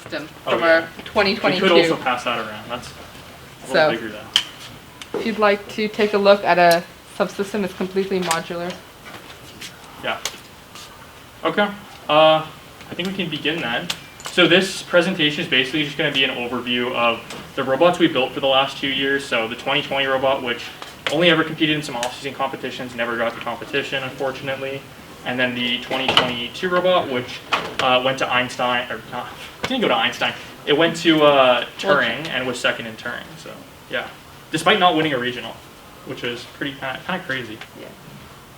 system from our 2022. We could also pass that around. That's a little bigger though. If you'd like to take a look at a subsystem, it's completely modular. Yeah. Okay. I think we can begin then. So this presentation is basically just going to be an overview of the robots we built for the last 2 years. So the 2020 robot, which only ever competed in some off-season competitions, never got to competition, unfortunately. And then the 2022 robot, which went to Einstein, or not, didn't go to Einstein. It went to Turing and was second in Turing. So yeah, despite not winning a regional, which was pretty kind of crazy. Yeah.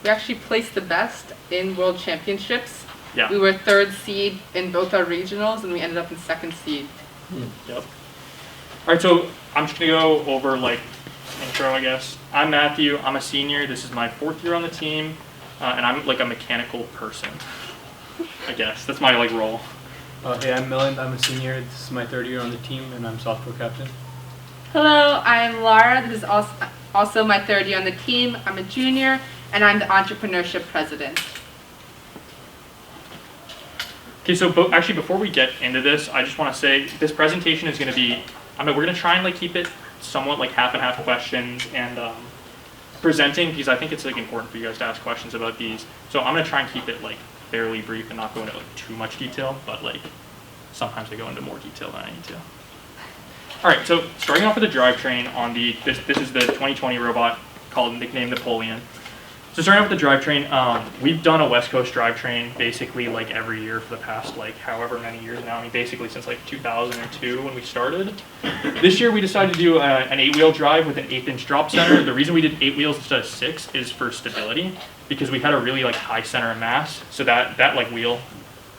We actually placed the best in World Championships. Yeah. We were 3rd seed in both our regionals, and we ended up in 2nd seed. Yep. All right, so I'm just gonna go over like intro, I guess. I'm Matthew. I'm a senior. This is my 4th year on the team, and I'm like a mechanical person. I guess that's my like role. Hey, I'm Milind. I'm a senior. This is my 3rd year on the team, and I'm software captain. Hello, I'm Lara. This is also my 3rd year on the team. I'm a junior, and I'm the entrepreneurship president. Okay, so actually before we get into this, I just want to say this presentation is going to be, we're going to try and like keep it somewhat like half and half questions and presenting, because I think it's like important for you guys to ask questions about these. So I'm going to try and keep it like fairly brief and not go into like too much detail, but like sometimes I go into more detail than I need to. All right, so starting off with the drivetrain on this is the 2020 robot nicknamed Napoleon. So starting off with the drivetrain, we've done a West Coast drivetrain basically like every year for the past like however many years now. I mean, basically since like 2002 when we started. This year we decided to do an 8-wheel drive with an 1/8-inch drop center. The reason we did 8 wheels instead of 6 is for stability, because we had a really like high center of mass. So that like wheel,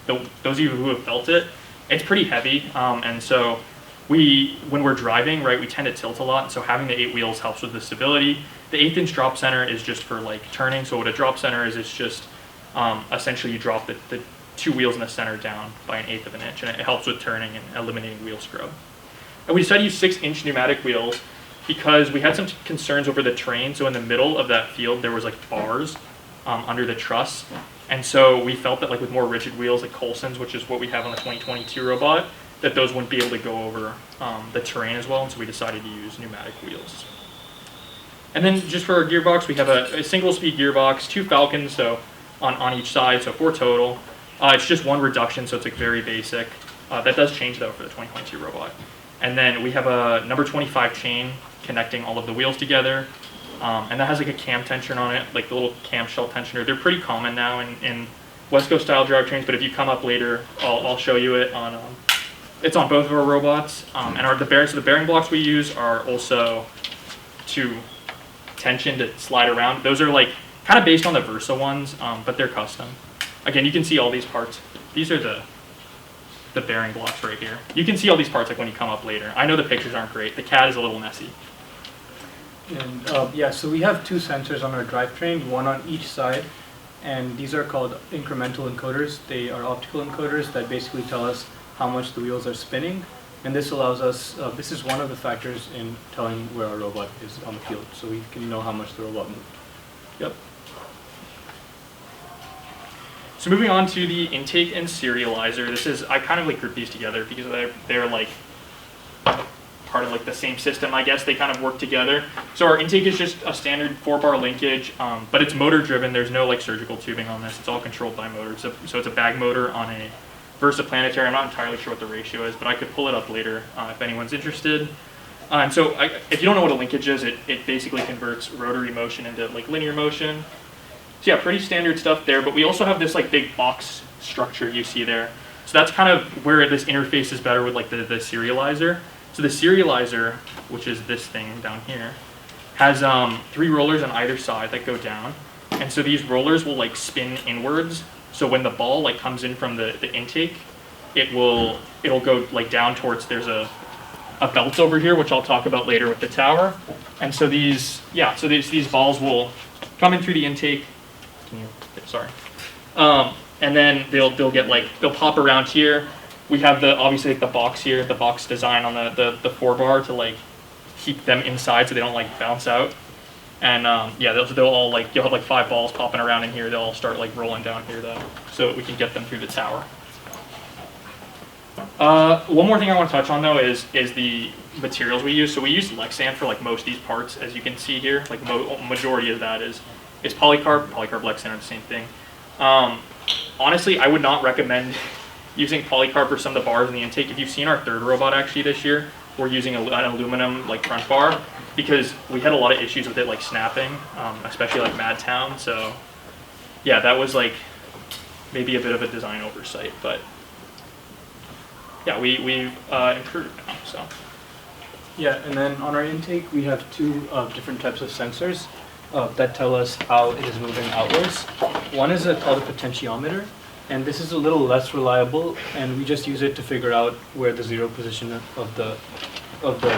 those of you who have felt it, it's pretty heavy, and so when we're driving, right, we tend to tilt a lot. So having the 8 wheels helps with the stability. The 1/8-inch drop center is just for like turning. So what a drop center is, it's just essentially you drop the 2 wheels in the center down by 1/8 of an inch, and it helps with turning and eliminating wheel scrub. And we decided to use 6-inch pneumatic wheels because we had some concerns over the terrain. So in the middle of that field, there was like bars under the truss. And so we felt that like with more rigid wheels like Coulson's, which is what we have on the 2022 robot, that those wouldn't be able to go over the terrain as well. And so we decided to use pneumatic wheels. And then just for our gearbox, we have a single-speed gearbox, 2 Falcons, so on each side, so 4 total. It's just 1 reduction, so it's like very basic. That does change though for the 2022 robot. And then we have a number 25 chain connecting all of the wheels together, and that has like a cam tensioner on it, like the little cam shell tensioner. They're pretty common now in West Coast style drivetrains, but if you come up later, I'll show you it on. It's on both of our robots, and the bearing blocks we use are also to tension to slide around. Those are like kind of based on the Versa ones, but they're custom. Again, you can see all these parts. These are the bearing blocks right here. You can see all these parts like when you come up later. I know the pictures aren't great. The CAD is a little messy. And yeah, so we have 2 sensors on our drivetrain, 1 on each side, and these are called incremental encoders. They are optical encoders that basically tell us how much the wheels are spinning. And this allows us, this is one of the factors in telling where our robot is on the field, so we can know how much the robot moved. Yep. So moving on to the intake and serializer. I kind of like group these together because they're like part of like the same system, I guess. They kind of work together. So our intake is just a standard 4-bar linkage, but it's motor driven. There's no like surgical tubing on this. It's all controlled by motors. So it's a bag motor on a Versa Planetary. I'm not entirely sure what the ratio is, but I could pull it up later if anyone's interested. And so if you don't know what a linkage is, it basically converts rotary motion into like linear motion. So yeah, pretty standard stuff there, but we also have this like big box structure you see there. So that's kind of where this interface is better with like the serializer. So the serializer, which is this thing down here, has 3 rollers on either side that go down. And so these rollers will like spin inwards. So when the ball like comes in from the intake, it'll go like down towards, there's a belt over here, which I'll talk about later with the tower. And so these balls will come in through the intake. Sorry. And then they'll pop around here. We have obviously like the box here, the box design on the 4-bar to like keep them inside so they don't like bounce out. And yeah, they'll all like, you'll have like 5 balls popping around in here. They'll all start like rolling down here though, so we can get them through the tower. One more thing I want to touch on though is the materials we use. So we use Lexan for like most of these parts, as you can see here. Like majority of that is polycarb. Polycarb, Lexan are the same thing. Honestly, I would not recommend using polycarb for some of the bars in the intake. If you've seen our third robot actually this year, we're using an aluminum like front bar because we had a lot of issues with it like snapping, especially like Madtown. So yeah, that was like maybe a bit of a design oversight, but yeah, we've improved now. So Yeah, and then on our intake, we have two different types of sensors that tell us how it is moving outwards. One is called a potentiometer, and this is a little less reliable, and we just use it to figure out where the zero position of the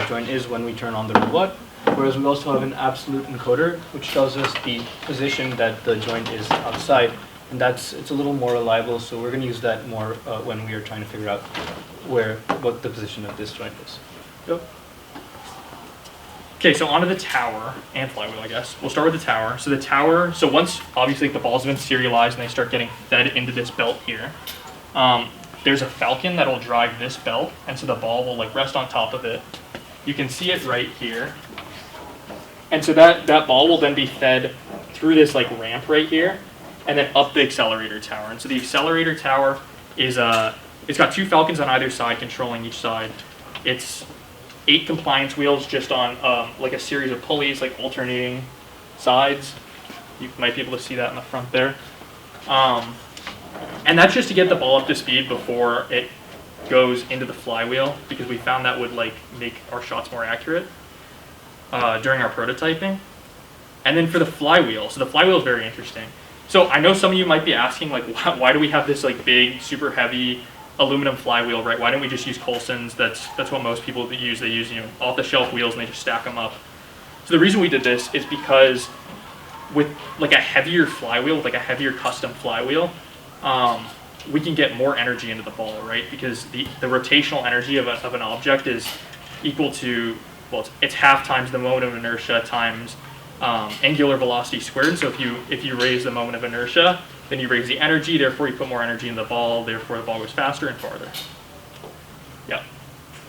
joint is when we turn on the robot. Whereas we also have an absolute encoder, which tells us the position that the joint is outside, and it's a little more reliable. So we're going to use that more when we are trying to figure out what the position of this joint is. Yep. okay, so onto the tower and flywheel, I guess. We'll start with the tower. So the tower, so once obviously the balls have been serialized and they start getting fed into this belt here, there's a falcon that'll drive this belt, and so the ball will like rest on top of it. You can see it right here. And so that ball will then be fed through this like ramp right here, and then up the accelerator tower. And so the accelerator tower is it's got two falcons on either side controlling each side. It's 8 compliance wheels just on like a series of pulleys, like alternating sides. You might be able to see that in the front there. And that's just to get the ball up to speed before it goes into the flywheel, because we found that would like make our shots more accurate during our prototyping. And then for the flywheel, so the flywheel is very interesting. So I know some of you might be asking like, why do we have this like big, super heavy aluminum flywheel, right? Why don't we just use Coulson's? That's what most people use. They use off-the-shelf wheels and they just stack them up. So the reason we did this is because with like a heavier flywheel, like a heavier custom flywheel, we can get more energy into the ball, right? Because the rotational energy of an object is equal to, well, it's half times the moment of inertia times angular velocity squared. So if you raise the moment of inertia, then you raise the energy, therefore you put more energy in the ball, therefore the ball goes faster and farther. Yeah.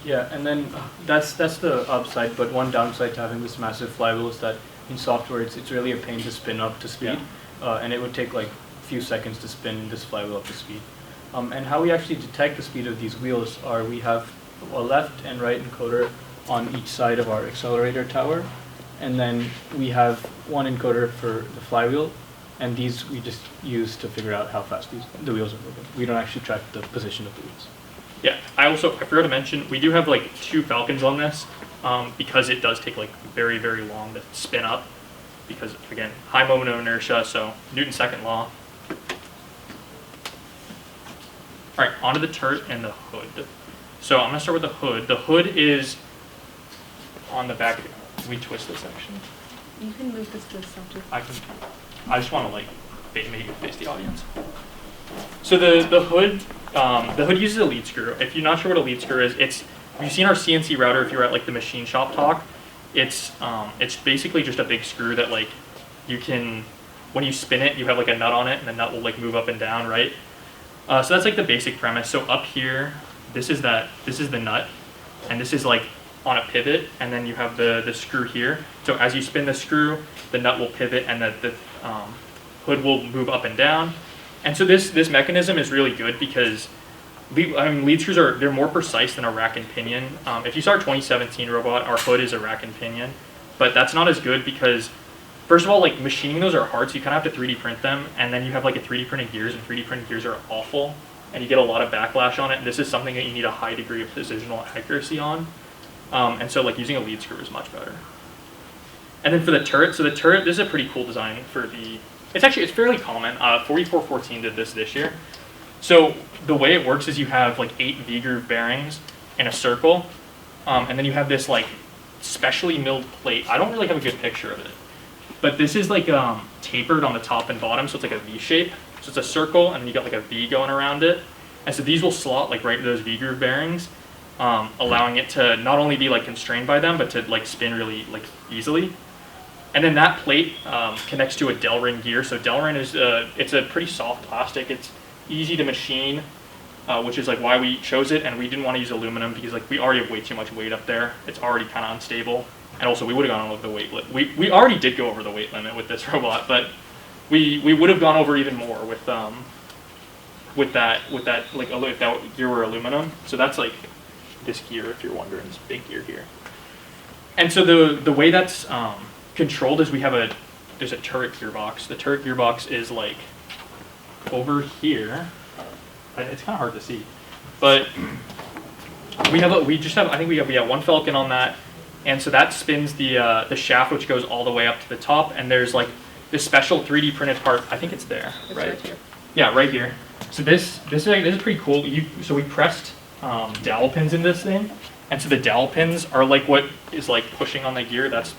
Yeah, and then that's the upside, but one downside to having this massive flywheel is that in software it's really a pain to spin up to speed, and it would take like a few seconds to spin this flywheel up to speed. And how we actually detect the speed of these wheels are we have a left and right encoder on each side of our accelerator tower, and then we have one encoder for the flywheel, and these we just use to figure out how fast the wheels are moving. We don't actually track the position of the wheels. Yeah, I forgot to mention, we do have like 2 falcons on this because it does take like very, very long to spin up because, again, high moment of inertia, so Newton's second law. All right, onto the turret and the hood. So I'm going to start with the hood. The hood is on the back. Can we twist this actually? You can move this to the center. I just want to like make it face the audience. So the hood uses a lead screw. If you're not sure what a lead screw is, if you've seen our CNC router, if you're at like the machine shop talk, it's basically just a big screw that like you can, when you spin it, you have like a nut on it, and the nut will like move up and down, right? So that's like the basic premise. So up here, this is the nut, and this is like on a pivot, and then you have the screw here. So as you spin the screw, the nut will pivot, and the hood will move up and down. And so this mechanism is really good because lead screws they're more precise than a rack and pinion. If you saw our 2017 robot, our hood is a rack and pinion, but that's not as good because, first of all, like machining those are hard, so you kind of have to 3D print them, and then you have like a 3D printed gears, and 3D printed gears are awful, and you get a lot of backlash on it. And this is something that you need a high degree of positional accuracy on, and so like using a lead screw is much better. And then for the turret, so the turret, this is a pretty cool design for the. It's fairly common. 4414 did this year. So the way it works is you have like 8 V-groove bearings in a circle, and then you have this like specially milled plate. I don't really have a good picture of it, but this is like tapered on the top and bottom, so it's like a V shape. So it's a circle, and then you got like a V going around it. And so these will slot like right into those V-groove bearings, allowing it to not only be like constrained by them, but to like spin really like easily. And then that plate connects to a Delrin gear. So Delrin is it's a pretty soft plastic. It's easy to machine. which is like why we chose it, and we didn't want to use aluminum because like we already have way too much weight up there. It's already kind of unstable, and also we would have gone over the weight limit. We already did go over the weight limit with this robot, but we would have gone over even more with that like if that gear were aluminum. So that's like this gear, if you're wondering, this big gear here. And so the way that's controlled is there's a turret gearbox. The turret gearbox is like over here. It's kind of hard to see, but I think we have one Falcon on that, and so that spins the shaft, which goes all the way up to the top. And there's like this special 3D printed part. I think it's there, It's right? right here. Yeah, right here. So this is pretty cool. So we pressed dowel pins in this thing, and so the dowel pins are like what is like pushing on the gear. It's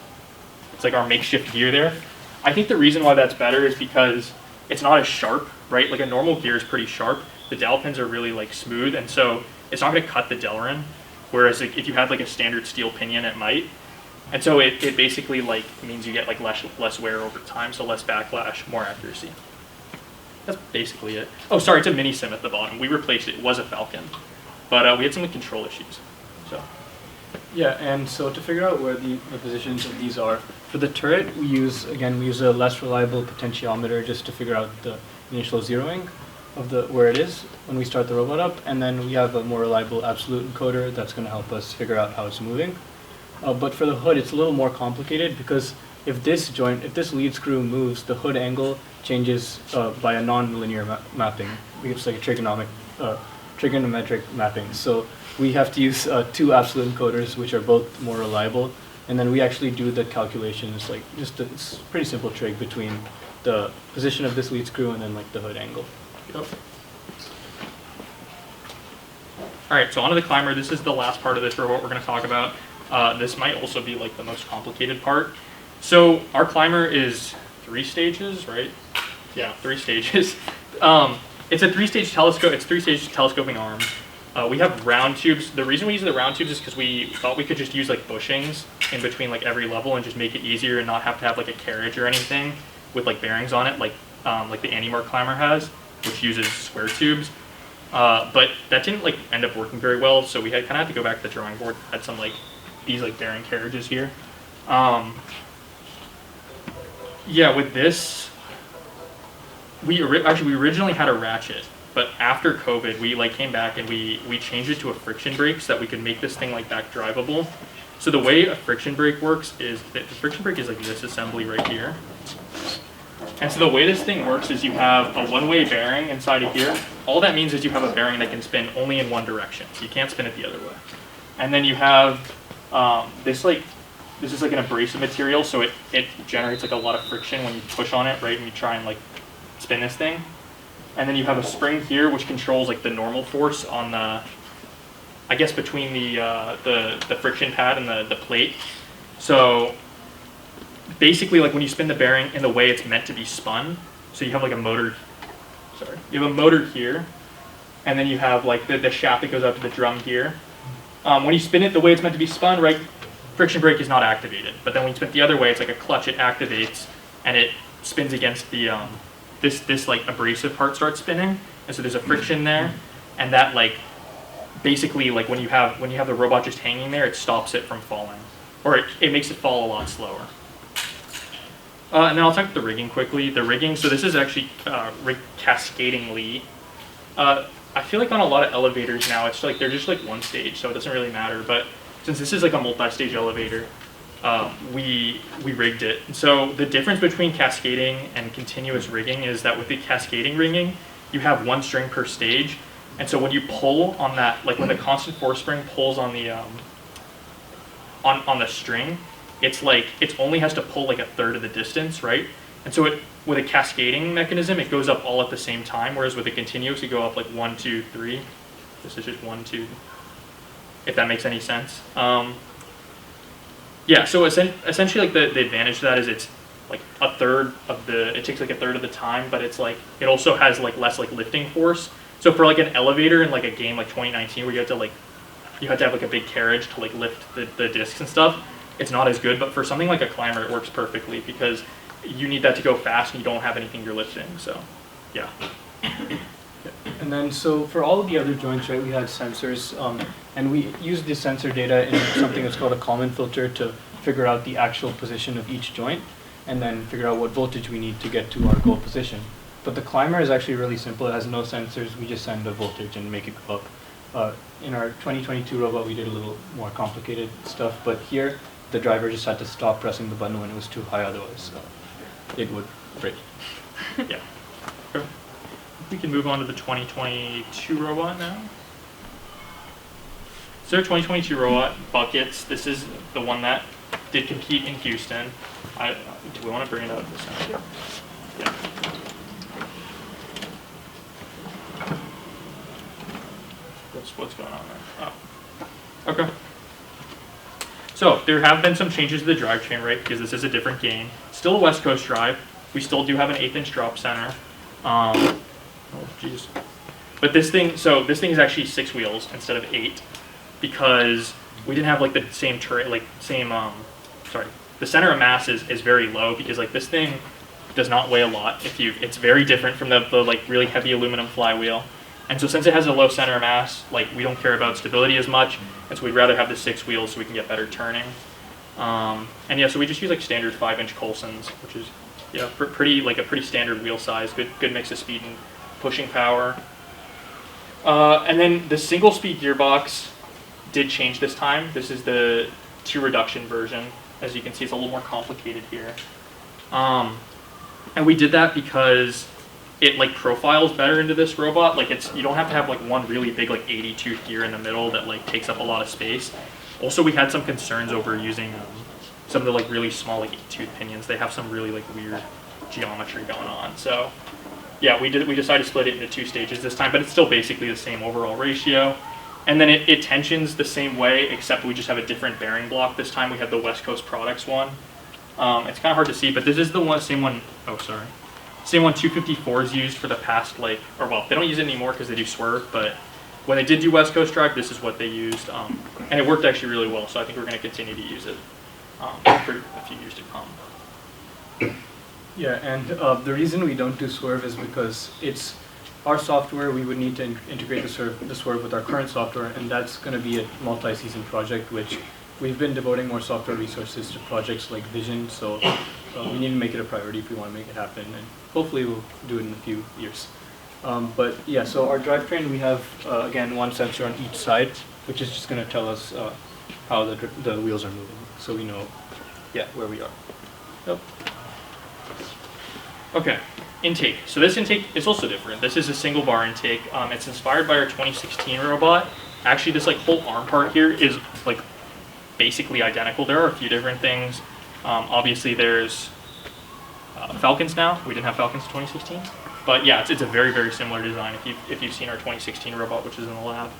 like our makeshift gear there. I think the reason why that's better is because it's not as sharp, right? Like a normal gear is pretty sharp. The dowel pins are really like smooth, and so it's not going to cut the Delrin. Whereas like, if you had like a standard steel pinion, it might. And so it basically like means you get like less wear over time, so less backlash, more accuracy. That's basically it. Oh, sorry, it's a mini sim at the bottom. We replaced it. It was a Falcon, but we had some control issues. So Yeah, and so to figure out where the positions of these are, for the turret, we use a less reliable potentiometer just to figure out the initial zeroing of where it is when we start the robot up, and then we have a more reliable absolute encoder that's going to help us figure out how it's moving. But for the hood, it's a little more complicated because if this lead screw moves, the hood angle changes by a non-linear mapping. It's like a trigonometric mapping. So we have to use two absolute encoders, which are both more reliable, and then we actually do the calculations, like it's a pretty simple trig between the position of this lead screw and then like the hood angle. Yep. All right, so onto the climber. This is the last part of this robot we're going to talk about. This might also be like the most complicated part. So our climber is 3 stages, right? Yeah, 3 stages. It's a 3-stage telescope. It's 3-stage telescoping arms. We have round tubes. The reason we use the round tubes is because we thought we could just use like bushings in between like every level and just make it easier and not have to have like a carriage or anything with like bearings on it, like the Animar climber has, which uses square tubes. But that didn't like end up working very well, so we kind of had to go back to the drawing board. Had some like these like bearing carriages here. Yeah, with this, we originally had a ratchet, but after COVID, we like came back and we changed it to a friction brake so that we could make this thing like back drivable. So the way a friction brake works is that the friction brake is like this assembly right here. And so the way this thing works is you have a one-way bearing inside of here. All that means is you have a bearing that can spin only in one direction, so you can't spin it the other way. And then you have this is like an abrasive material, so it generates like a lot of friction when you push on it, right? And you try and like spin this thing. And then you have a spring here which controls like the normal force on the, I guess between the friction pad and the plate. So basically, like when you spin the bearing in the way it's meant to be spun, so you have like a motor. You have a motor here, and then you have like the shaft that goes up to the drum here. When you spin it the way it's meant to be spun, right, friction brake is not activated. But then when you spin it the other way, it's like a clutch. It activates, and it spins against the this like abrasive part starts spinning, and so there's a friction there, and that like basically like when you have the robot just hanging there, it stops it from falling, or it makes it fall a lot slower. And then I'll talk about the rigging quickly. The rigging, so this is actually rigged cascadingly. I feel like on a lot of elevators now, it's like they're just like one stage, so it doesn't really matter. But since this is like a multi-stage elevator, we rigged it. So the difference between cascading and continuous rigging is that with the cascading rigging, you have 1 string per stage. And so when you pull on that, like when the constant force spring pulls on the on the string, it's like it only has to pull like 1/3 of the distance, right? And so with a cascading mechanism, it goes up all at the same time, whereas with a continuous, you go up like 1, 2, 3. This is just 1, 2. If that makes any sense. Yeah. So essentially, like the advantage to that is it's like it takes like 1/3 of the time, but it's like it also has like less like lifting force. So for like an elevator in like a game like 2019 where you have to have like a big carriage to like lift the discs and stuff, it's not as good. But for something like a climber, it works perfectly because you need that to go fast and you don't have anything you're lifting. So yeah. And then, so for all of the other joints, right, we had sensors, and we used the sensor data in something that's called a Kalman filter to figure out the actual position of each joint, and then figure out what voltage we need to get to our goal position. But the climber is actually really simple. It has no sensors. We just send a voltage and make it go up. In our 2022 robot, we did a little more complicated stuff, but here, the driver just had to stop pressing the button when it was too high, otherwise it would break. Yeah. Okay. We can move on to the 2022 robot now. So 2022 robot, buckets. This is the one that did compete in Houston. Do we want to bring it up this time? Yeah. What's going on there? Oh. Okay. So there have been some changes to the drivetrain, right? Because this is a different game. Still a West Coast drive. We still do have an 1/8" drop center. Oh, jeez. But this thing is actually 6 wheels instead of 8, because we didn't have like the same the center of mass is very low, because like this thing does not weigh a lot. It's very different from the like really heavy aluminum flywheel. And so since it has a low center of mass, like we don't care about stability as much, and so we'd rather have the 6 wheels so we can get better turning. And yeah, so we just use like standard 5" Coulsons, which is pretty standard wheel size, good mix of speed and pushing power. And then the single speed gearbox did change this time. This is the 2 reduction version. As you can see, it's a little more complicated here. And we did that because it like profiles better into this robot. Like you don't have to have like one really big like 80 tooth gear in the middle that like takes up a lot of space. Also, we had some concerns over using some of the like really small like 8-tooth pinions. They have some really like weird geometry going on. So yeah, we decided to split it into 2 stages this time, but it's still basically the same overall ratio. And then it tensions the same way, except we just have a different bearing block this time. We had the West Coast Products one. It's kind of hard to see, but this is the same one 254s used for the past, they don't use it anymore because they do swerve, but when they did do West Coast Drive, this is what they used. And it worked actually really well, so I think we're going to continue to use it for a few years to come. Yeah, and the reason we don't do swerve is because it's our software. We would need to integrate the swerve with our current software, and that's going to be a multi-season project, which we've been devoting more software resources to projects like Vision, so we need to make it a priority if we want to make it happen, and hopefully we'll do it in a few years. But yeah, so our drivetrain, we have, again, 1 sensor on each side, which is just going to tell us how the wheels are moving, so we know, where we are. Yep. Okay, intake. So this intake is also different. This is a single bar intake. It's inspired by our 2016 robot. Actually, this like whole arm part here is like basically identical. There are a few different things. Obviously, there's Falcons now. We didn't have Falcons in 2016, but yeah, it's a very, very similar design. If you've seen our 2016 robot, which is in the lab.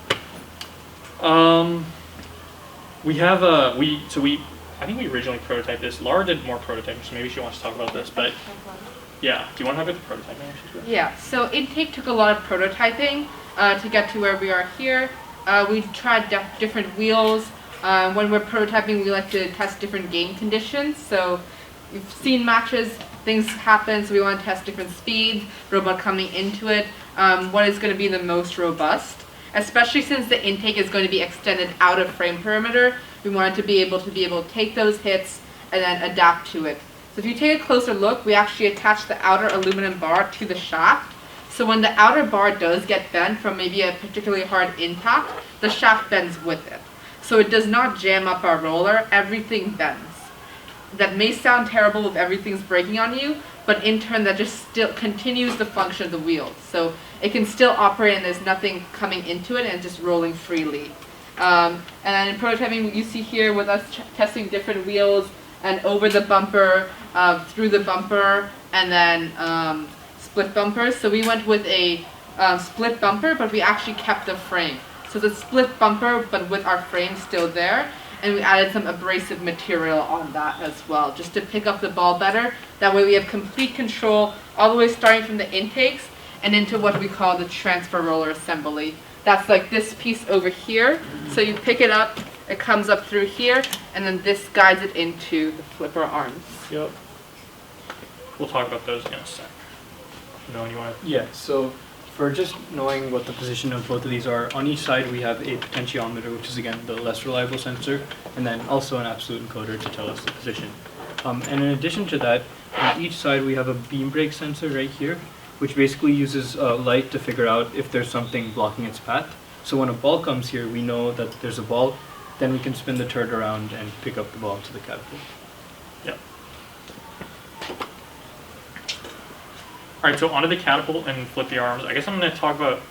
We have I think we originally prototyped this. Lara did more prototyping, so maybe she wants to talk about this. But yeah, do you want to talk about the prototyping? Yeah. So intake took a lot of prototyping to get to where we are here. We tried different wheels. When we're prototyping, we like to test different game conditions. So we've seen matches, things happen, so we want to test different speeds, robot coming into it, what is going to be the most robust. Especially since the intake is going to be extended out of frame perimeter, we wanted to be able to take those hits and then adapt to it. So if you take a closer look, we actually attach the outer aluminum bar to the shaft. So when the outer bar does get bent from maybe a particularly hard impact, the shaft bends with it. So it does not jam up our roller, everything bends. That may sound terrible if everything's breaking on you, but in turn that just still continues the function of the wheels. So it can still operate and there's nothing coming into it and just rolling freely. And then in prototyping, you see here with us testing different wheels and over the bumper, through the bumper, and then split bumpers. So we went with a split bumper, but we actually kept the frame. So the split bumper, but with our frame still there, and we added some abrasive material on that as well, just to pick up the ball better. That way we have complete control all the way starting from the intakes and into what we call the transfer roller assembly. That's like this piece over here. So you pick it up, it comes up through here, and then this guides it into the flipper arms. Yep. We'll talk about those in a sec. No, you want to? Yeah, so for just knowing what the position of both of these are, on each side we have a potentiometer, which is again the less reliable sensor, and then also an absolute encoder to tell us the position. And in addition to that, on each side we have a beam brake sensor right here, which basically uses light to figure out if there's something blocking its path. So when a ball comes here, we know that there's a ball, then we can spin the turret around and pick up the ball to the catapult. Yep. All right, so onto the catapult and flippy arms. I guess I'm going to talk about,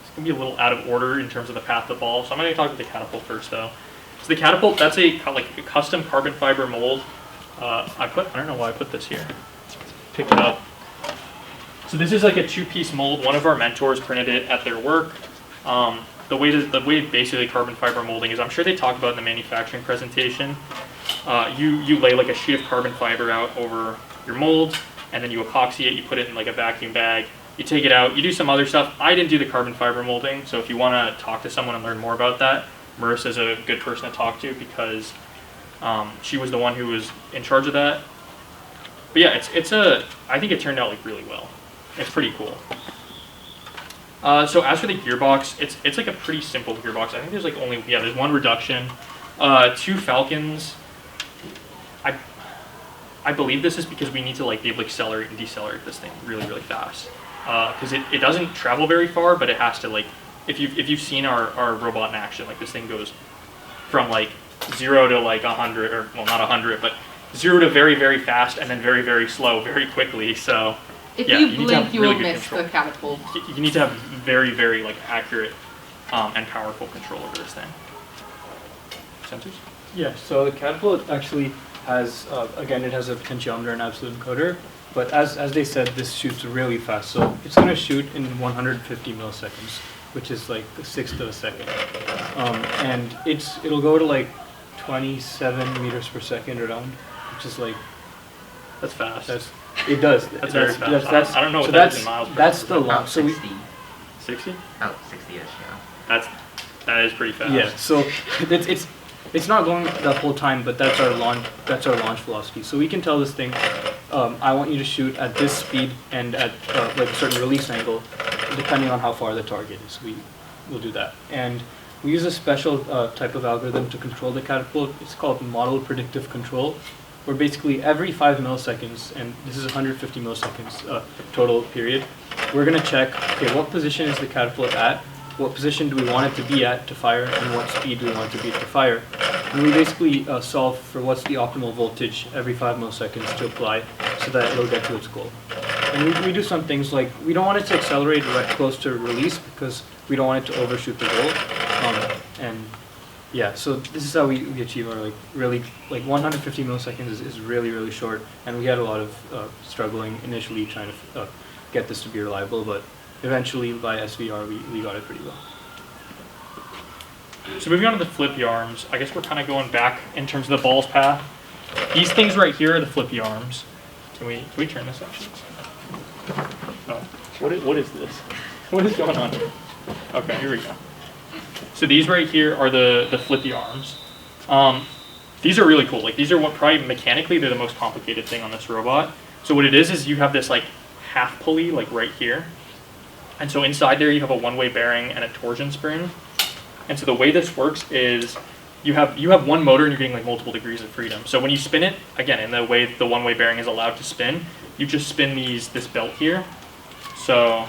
it's going to be a little out of order in terms of the path of the ball. So I'm going to talk about the catapult first, though. So the catapult, that's a custom carbon fiber mold. I don't know why I put this here. Pick it up. So this is like a 2-piece mold. One of our mentors printed it at their work. The way basically carbon fiber molding is, I'm sure they talked about in the manufacturing presentation. You lay like a sheet of carbon fiber out over your mold, and then you epoxy it. You put it in like a vacuum bag. You take it out. You do some other stuff. I didn't do the carbon fiber molding, so if you want to talk to someone and learn more about that, Marissa's a good person to talk to because she was the one who was in charge of that. But yeah, I think it turned out like really well. It's pretty cool. So as for the gearbox, it's like a pretty simple gearbox. I think there's like there's one reduction, 2 Falcons. I believe this is because we need to like be able to accelerate and decelerate this thing really, really fast. Because it doesn't travel very far, but it has to like, if you've seen our robot in action, like this thing goes from like 0 to like 100, or well, not 100, but 0 to very, very fast and then very, very slow very quickly. So If yeah, you blink, you will really miss the catapult. You need to have very, very like accurate and powerful control over this thing. Sensors? Yeah, so the catapult actually has, again, it has a potentiometer and absolute encoder, but as they said, this shoots really fast. So it's going to shoot in 150 milliseconds, which is like the 1/6 of a second. And it'll go to like 27 meters per second around, which is like, That's fast. it does. That's very fast. I don't know what that is in miles per That's hour. the long. About So 60. 60? About 60-ish, yeah. That is pretty fast. yeah. So it's not going the whole time, but that's our launch velocity. So we can tell this thing, I want you to shoot at this speed and at like a certain release angle, depending on how far the target is. We'll do that. And we use a special type of algorithm to control the catapult. It's called model predictive control, where basically every 5 milliseconds, and this is 150 milliseconds total period, we're going to check, okay, what position is the catapult at, what position do we want it to be at to fire, and what speed do we want it to be to fire. And we basically solve for what's the optimal voltage every 5 milliseconds to apply so that it'll get to its goal. And we do some things like, we don't want it to accelerate right close to release because we don't want it to overshoot the goal. And yeah, so this is how we achieve our really 150 milliseconds is really, really short, and we had a lot of struggling initially trying to get this to be reliable, but eventually by SVR we got it pretty well. So moving on to the flippy arms, I guess we're kind of going back in terms of the ball's path. These things right here are the flippy arms. Can we turn this actually? Oh, what is this? What is going on here? Okay, here we go. So these right here are the flippy arms. These are really cool. Like these are what probably mechanically they're the most complicated thing on this robot. So what it is you have this like half pulley like right here. And so inside there you have a one-way bearing and a torsion spring. And so the way this works is you have one motor and you're getting like multiple degrees of freedom. So when you spin it, again, in the way the one-way bearing is allowed to spin, you just spin this belt here. So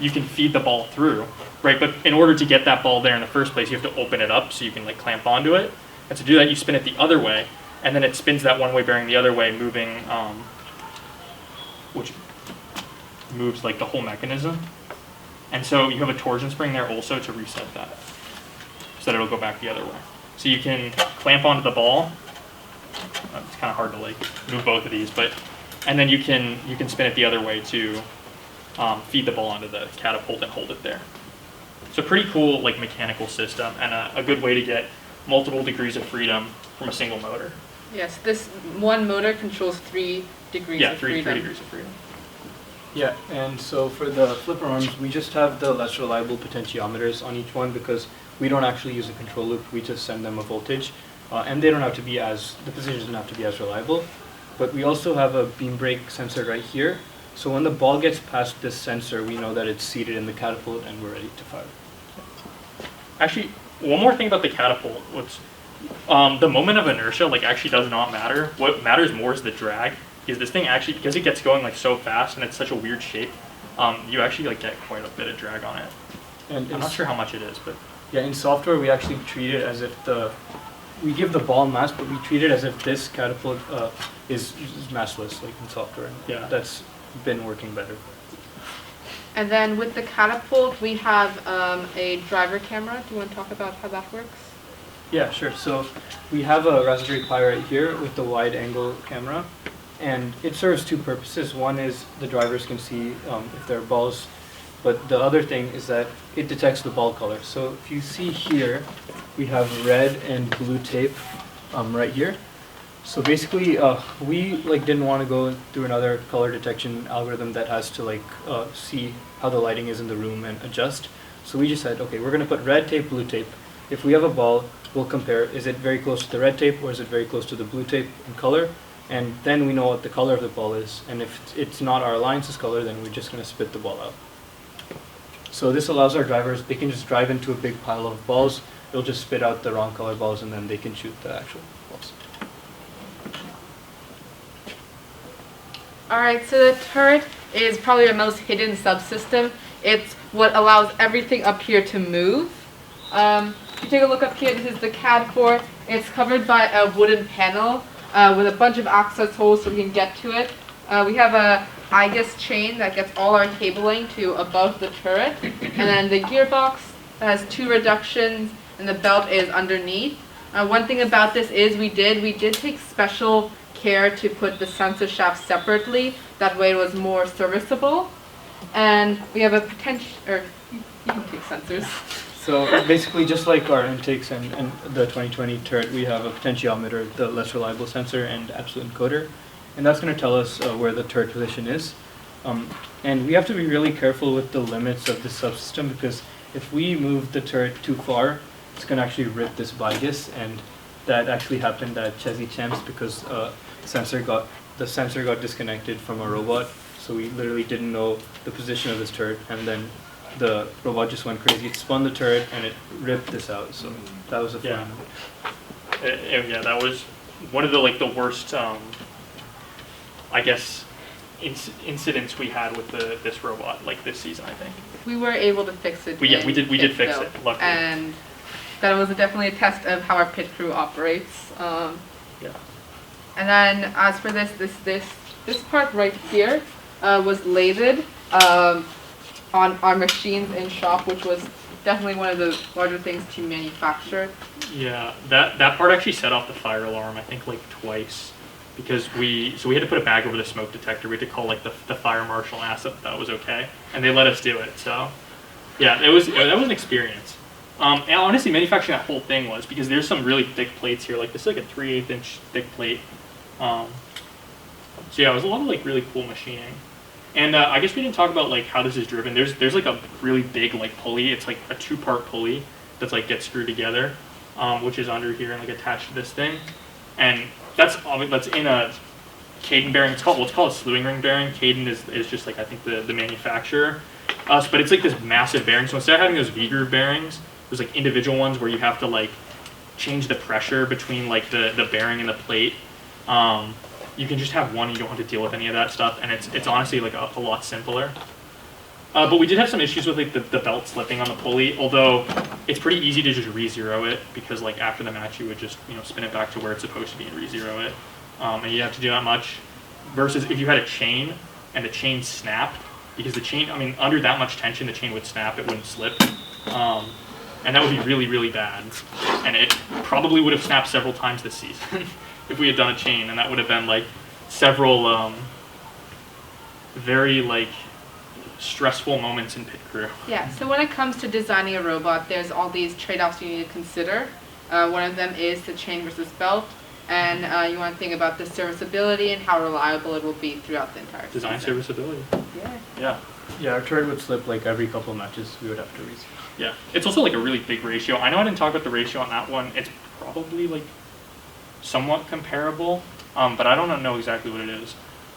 you can feed the ball through, right? But in order to get that ball there in the first place, you have to open it up so you can like clamp onto it. And to do that, you spin it the other way, and then it spins that one-way bearing the other way, moving, which moves like the whole mechanism. And so you have a torsion spring there also to reset that, so that it'll go back the other way. So you can clamp onto the ball. It's kind of hard to like move both of these, and then you can spin it the other way to feed the ball onto the catapult and hold it there. So pretty cool like mechanical system, and a good way to get multiple degrees of freedom from a single motor. Yes, this one motor controls 3 degrees of freedom. 3 degrees of freedom. Yeah, and so for the flipper arms, we just have the less reliable potentiometers on each one because we don't actually use a control loop, we just send them a voltage. And they don't have to be the positions don't have to be as reliable. But we also have a beam brake sensor right here, So when the ball gets past this sensor, we know that it's seated in the catapult and we're ready to fire. Actually, one more thing about the catapult, which the moment of inertia like actually does not matter. What matters more is the drag. Because this thing actually, because it gets going like so fast and it's such a weird shape, you actually like get quite a bit of drag on it. And I'm not sure how much it is, but yeah, in software we actually treat it as if we give the ball mass, but we treat it as if this catapult is massless, like in software. Yeah. That's been working better. And then with the catapult, we have a driver camera. Do you want to talk about how that works? Yeah, sure. So we have a Raspberry Pi right here with the wide angle camera, and it serves two purposes. One is the drivers can see if there are balls, but the other thing is that it detects the ball color. So if you see here, we have red and blue tape right here. So basically, we didn't want to go through another color detection algorithm that has to see how the lighting is in the room and adjust. So we just said, okay, we're going to put red tape, blue tape. If we have a ball, we'll compare, is it very close to the red tape or is it very close to the blue tape in color? And then we know what the color of the ball is. And if it's not our alliance's color, then we're just going to spit the ball out. So this allows our drivers, they can just drive into a big pile of balls. They'll just spit out the wrong color balls and then they can shoot the actual balls. Alright, so the turret is probably the most hidden subsystem. It's what allows everything up here to move. If you take a look up here, this is the CAD port. It's covered by a wooden panel with a bunch of access holes so we can get to it. We have a IGUS chain that gets all our cabling to above the turret. And then the gearbox has two reductions and the belt is underneath. One thing about this is we did take special care to put the sensor shaft separately. That way it was more serviceable. And we have a potential, or you can take sensors. So basically, just like our intakes and the 2020 turret, we have a potentiometer, the less reliable sensor, and absolute encoder. And that's going to tell us where the turret position is. And we have to be really careful with the limits of this subsystem because if we move the turret too far, it's going to actually rip this bias. And that actually happened at Chesney Champs because the sensor got disconnected from our robot. So we literally didn't know the position of this turret, and then the robot just went crazy. It spun the turret and it ripped this out. So that was a fun. Yeah, that was one of the worst, I guess, incidents we had with this robot this season. I think We were able to fix it. we did fix though. it. Luckily. And that was definitely a test of how our pit crew operates. Yeah. And then as for this part right here was lathed on our machines in shop, which was definitely one of the larger things to manufacture. Yeah, that part actually set off the fire alarm, I think twice, because we had to put a bag over the smoke detector. We had to call the fire marshal and ask that was okay, and they let us do it. So yeah, that was an experience. And honestly, manufacturing that whole thing was, because there's some really thick plates here. This is a 3/8 inch thick plate. So yeah, it was a lot of really cool machining. And I guess we didn't talk about how this is driven. There's a really big pulley. It's a 2-part pulley that's gets screwed together, which is under here and attached to this thing. And that's in a Caden bearing. It's called a slewing ring bearing. Caden is just I think the manufacturer. But it's this massive bearing. So instead of having those V-groove bearings, there's individual ones where you have to change the pressure between the bearing and the plate. You can just have one, you don't have to deal with any of that stuff, and it's honestly a lot simpler. But we did have some issues with the belt slipping on the pulley, although it's pretty easy to just re-zero it, because after the match you would just spin it back to where it's supposed to be and re-zero it. And you have to do that much, versus if you had a chain and the chain snapped, because the chain, under that much tension the chain would snap, it wouldn't slip. And that would be really, really bad. And it probably would have snapped several times this season. If we had done a chain, and that would have been several very stressful moments in pit crew. Yeah, so when it comes to designing a robot, there's all these trade-offs you need to consider. One of them is the chain versus belt, and you want to think about the serviceability and how reliable it will be throughout the entire Design season. serviceability. Yeah. Yeah, our turret would slip every couple of matches. We would have to re-zero. Yeah, it's also a really big ratio. I know I didn't talk about the ratio on that one. It's probably somewhat comparable, but I don't know exactly what it is.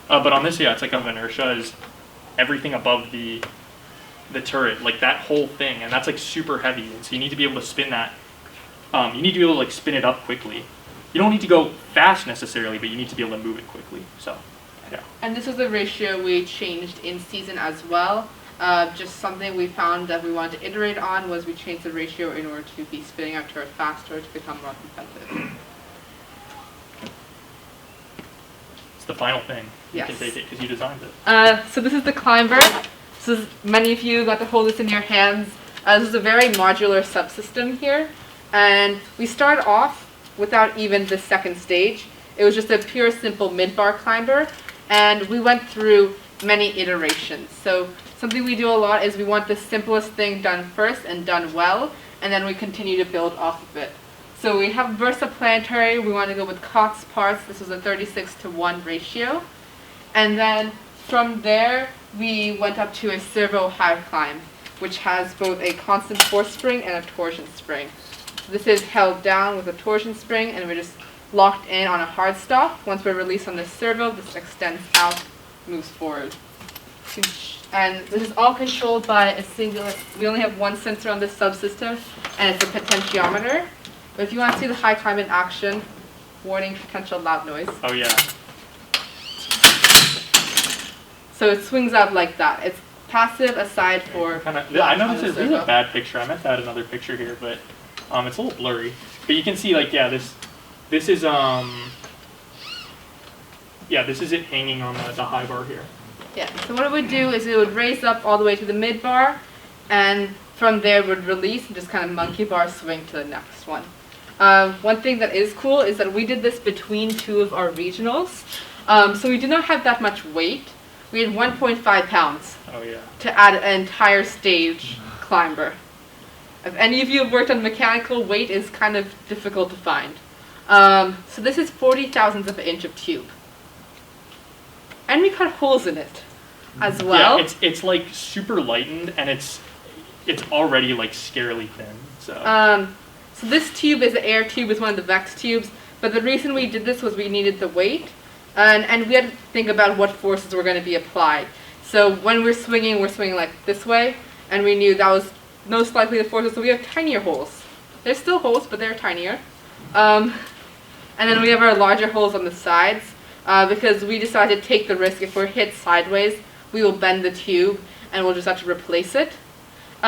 But on this, yeah, it's like of inertia is everything above the turret, like that whole thing, and that's like super heavy, and so you need to be able to spin that. You need to be able to like spin it up quickly. You don't need to go fast necessarily, but you need to be able to move it quickly. So, yeah. And this is the ratio we changed in season as well. Just something we found that we wanted to iterate on was we changed the ratio in order to be spinning our turret faster to become more competitive. It's the final thing. Yes. You can take it because you designed it. So this is the climber. Many of you got to hold this in your hands. This is a very modular subsystem here. And we started off without even the second stage. It was just a pure, simple mid-bar climber. And we went through many iterations. So something we do a lot is we want the simplest thing done first and done well, and then we continue to build off of it. So we have versaplanetary. We want to go with COTS parts. This was a 36:1 ratio. And then from there, we went up to a servo high climb, which has both a constant force spring and a torsion spring. So this is held down with a torsion spring, and we're just locked in on a hard stop. Once we're released on the servo, this extends out, moves forward. And this is all controlled by a singular, we only have one sensor on this subsystem, and it's a potentiometer. But if you want to see the high climb in action, warning, potential loud noise. Oh yeah. So it swings out like that. It's passive aside for. I know this is a bad picture. I meant to add another picture here, but it's a little blurry. But you can see, like, yeah, this is this is it hanging on the high bar here. Yeah. So what it would do is it would raise up all the way to the mid bar, and from there it would release and just kind of monkey bar swing to the next one. One thing that is cool is that we did this between two of our regionals, so we did not have that much weight. We had 1.5 pounds to add an entire stage climber. If any of you have worked on mechanical, weight is kind of difficult to find. So this is 40 thousandths of an inch of tube. And we cut holes in it as well. Yeah, it's like super lightened, and it's already like scarily thin. So this tube is an air tube, it's one of the Vex tubes, but the reason we did this was we needed the weight. And we had to think about what forces were going to be applied. So when we're swinging like this way, and we knew that was most likely the forces, so we have tinier holes. There's still holes, but they're tinier. And then we have our larger holes on the sides, because we decided to take the risk. If we're hit sideways, we will bend the tube, and we'll just have to replace it.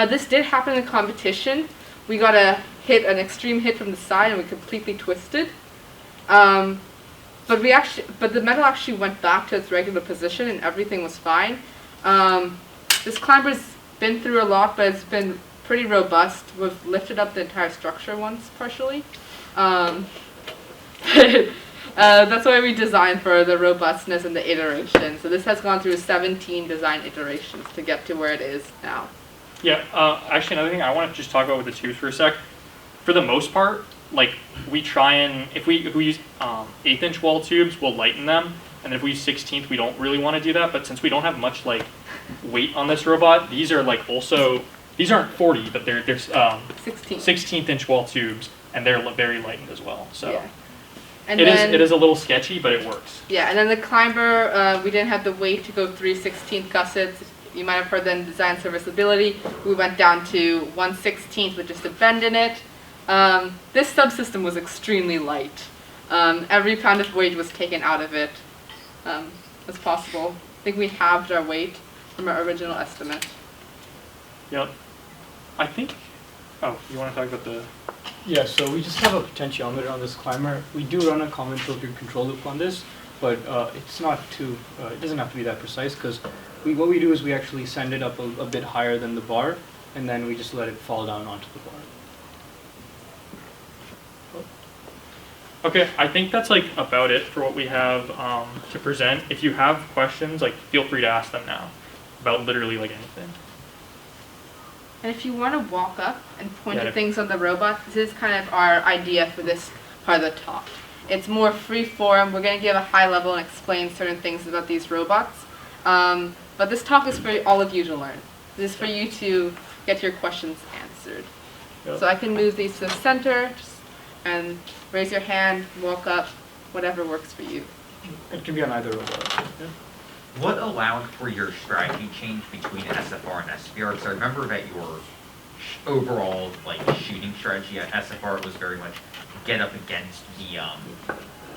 This did happen in competition. We got an extreme hit from the side, and we completely twisted. But the metal actually went back to its regular position, and everything was fine. This climber's been through a lot, but it's been pretty robust. We've lifted up the entire structure once, partially. That's why we designed for the robustness and the iteration. So this has gone through 17 design iterations to get to where it is now. Yeah, actually another thing I want to just talk about with the tubes for a sec. For the most part, like, we try and, if we use 1/8 inch wall tubes, we'll lighten them, and if we use 1/16, we don't really want to do that, but since we don't have much like weight on this robot, these are like also, these aren't 40, but they're 16th inch wall tubes, and they're very lightened as well, so. Yeah. And it is a little sketchy, but it works. Yeah, and then the climber, we didn't have the weight to go 3/16 gussets. You might have heard that in design serviceability, we went down to 1/16 with just a bend in it. This subsystem was extremely light. Every pound of weight was taken out of it as possible. I think we halved our weight from our original estimate. Yep. I think, you want to talk about the... Yeah, so we just have a potentiometer on this climber. We do run a common filtered control loop on this, but it's not too, it doesn't have to be that precise, because what we do is we actually send it up a bit higher than the bar, and then we just let it fall down onto the bar. Okay, I think that's like about it for what we have to present. If you have questions, like, feel free to ask them now about literally like anything. And if you want to walk up and point at things on the robot, this is kind of our idea for this part of the talk. It's more free form. We're going to give a high level and explain certain things about these robots. But this talk is for all of you to learn. This is for you to get your questions answered. Yep. So I can move these to the center, and raise your hand, walk up, whatever works for you. It can be on either robot. Yeah. what allowed for your strategy change between SFR and SPR? Because I remember that your overall like shooting strategy at SFR was very much get up against the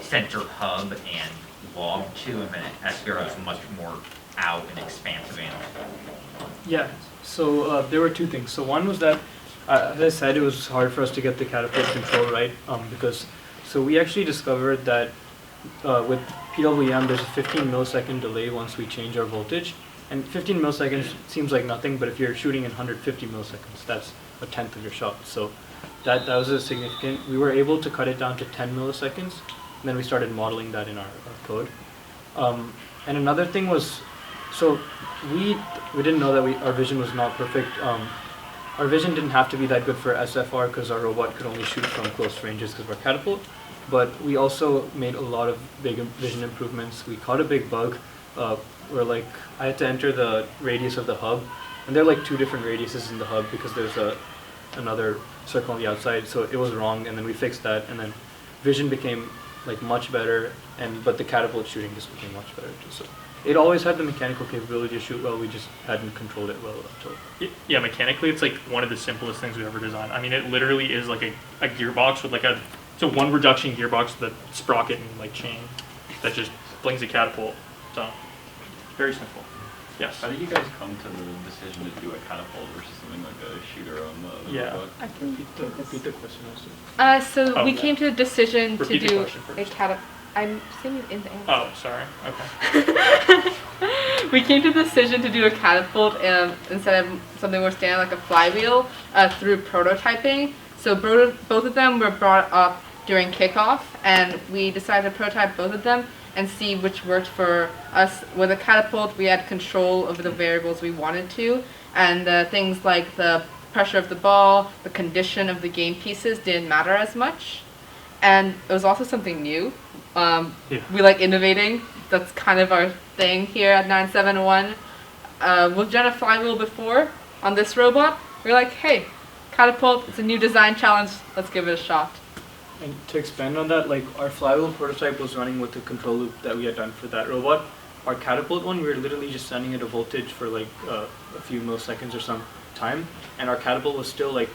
center hub and log to, and then at SPR was much more out and expansive animal. Yeah, so there were two things. So one was that, as I said, it was hard for us to get the catapult control right because, so we actually discovered that with PWM there's a 15 millisecond delay once we change our voltage. And 15 milliseconds seems like nothing, but if you're shooting in 150 milliseconds, that's a tenth of your shot. So that was a significant, we were able to cut it down to 10 milliseconds, and then we started modeling that in our code. And another thing was, so we didn't know that our vision was not perfect. Our vision didn't have to be that good for SFR because our robot could only shoot from close ranges because of our catapult. But we also made a lot of big vision improvements. We caught a big bug where like I had to enter the radius of the hub, and there are like two different radiuses in the hub because there's another circle on the outside. So it was wrong, and then we fixed that, and then vision became like much better, but the catapult shooting just became much better too. So it always had the mechanical capability to shoot well, we just hadn't controlled it well until. Yeah, mechanically it's like one of the simplest things we've ever designed. I mean, it literally is like a gearbox with like it's a one reduction gearbox with a sprocket and like chain that just flings a catapult. So very simple. Yes. How did you guys come to the decision to do a catapult versus something like a shooter on the robot? I can Repeat the question also. So we came to the decision Repeat to the do question first. a catapult. I'm saying it in the answer. Oh, sorry. Okay. We came to the decision to do a catapult instead of something more standard like a flywheel through prototyping. So both of them were brought up during kickoff, and we decided to prototype both of them and see which worked for us. With a catapult, we had control over the variables we wanted to, and things like the pressure of the ball, the condition of the game pieces didn't matter as much. And it was also something new. We like innovating. That's kind of our thing here at 971. We've done a flywheel before on this robot. We're like, hey, catapult, it's a new design challenge. Let's give it a shot. And to expand on that, like our flywheel prototype was running with the control loop that we had done for that robot. Our catapult one, we were literally just sending it a voltage for like a few milliseconds or some time, and our catapult was still like,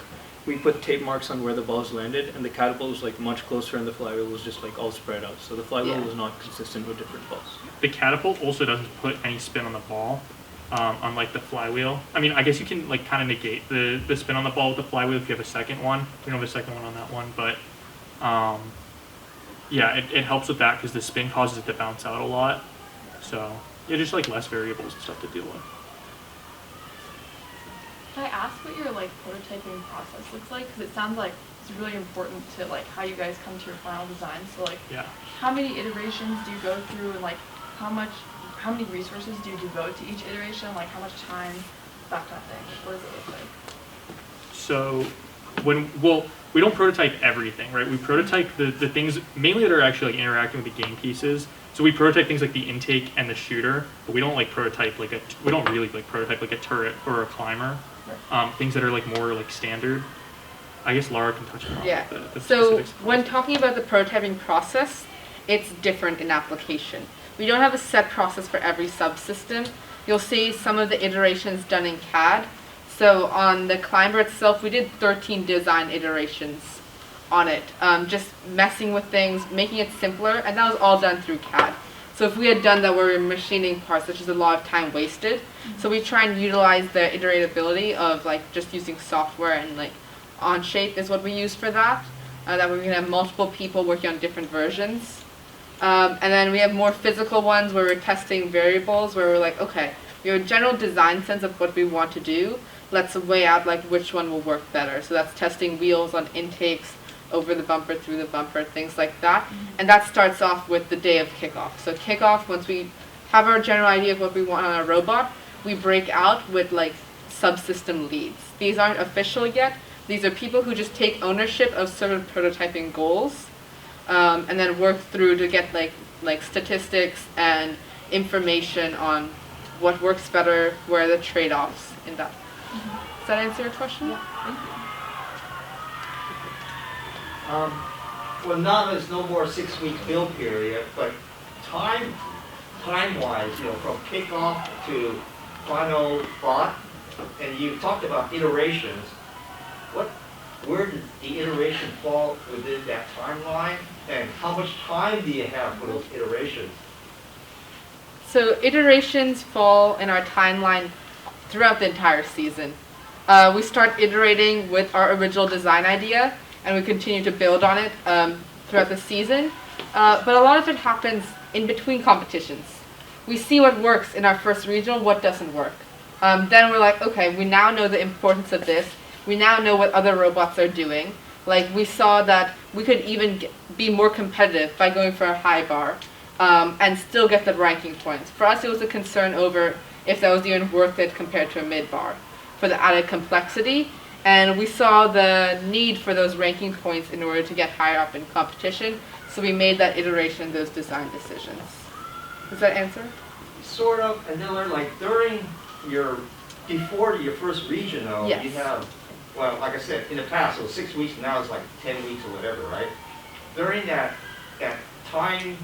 we put tape marks on where the balls landed, and the catapult was like much closer, and the flywheel was just like all spread out. So the flywheel was not consistent with different balls. The catapult also doesn't put any spin on the ball, unlike the flywheel. I mean, I guess you can like kind of negate the spin on the ball with the flywheel if you have a second one. We don't have a second one on that one, but yeah, it helps with that because the spin causes it to bounce out a lot. So yeah, just like less variables and stuff to deal with. Can I ask what your like prototyping process looks like? Because it sounds like it's really important to like how you guys come to your final design. So like, how many iterations do you go through, and like how many resources do you devote to each iteration? Like how much time, that kind of thing. Like, what does it look like? So we don't prototype everything, right? We prototype the things mainly that are actually like interacting with the game pieces. So we prototype things like the intake and the shooter, but we don't like prototype like we don't really like prototype like a turret or a climber. Things that are like more like standard. I guess Lara can touch on the so specifics. when talking about the prototyping process, it's different in application. We don't have a set process for every subsystem. You'll see some of the iterations done in CAD. So on the climber itself, we did 13 design iterations on it, just messing with things, making it simpler, and that was all done through CAD. So if we had done that, we were machining parts, which is a lot of time wasted. So we try and utilize the iteratability of like just using software, and like Onshape is what we use for that. That way we can have multiple people working on different versions. And then we have more physical ones where we're testing variables, where we're like, okay, we have a general design sense of what we want to do. Let's weigh out like which one will work better. So that's testing wheels on intakes, over the bumper, through the bumper, things like that. And that starts off with the day of kickoff. So kickoff, once we have our general idea of what we want on our robot, we break out with like subsystem leads. These aren't official yet. These are people who just take ownership of certain prototyping goals, and then work through to get like statistics and information on what works better, where are the trade-offs in that. Does that answer your question? Yeah, thank you. Well, now there's no more 6-week build period, but time time-wise, from kickoff to final thought, and you talked about iterations. Where did the iteration fall within that timeline, and how much time do you have for those iterations? So iterations fall in our timeline throughout the entire season. We start iterating with our original design idea, and we continue to build on it throughout the season. But a lot of it happens in between competitions. We see what works in our first regional, what doesn't work. Then we're like, okay, we now know the importance of this. We now know what other robots are doing. Like, we saw that we could even be more competitive by going for a high bar and still get the ranking points. For us, it was a concern over if that was even worth it compared to a mid bar for the added complexity. And we saw the need for those ranking points in order to get higher up in competition. So we made that iteration, those design decisions. Does that answer? Sort of, and then like before your first regional, yes. You have, well, like I said, in the past, it was 6 weeks, now it's like 10 weeks or whatever, right? During that time,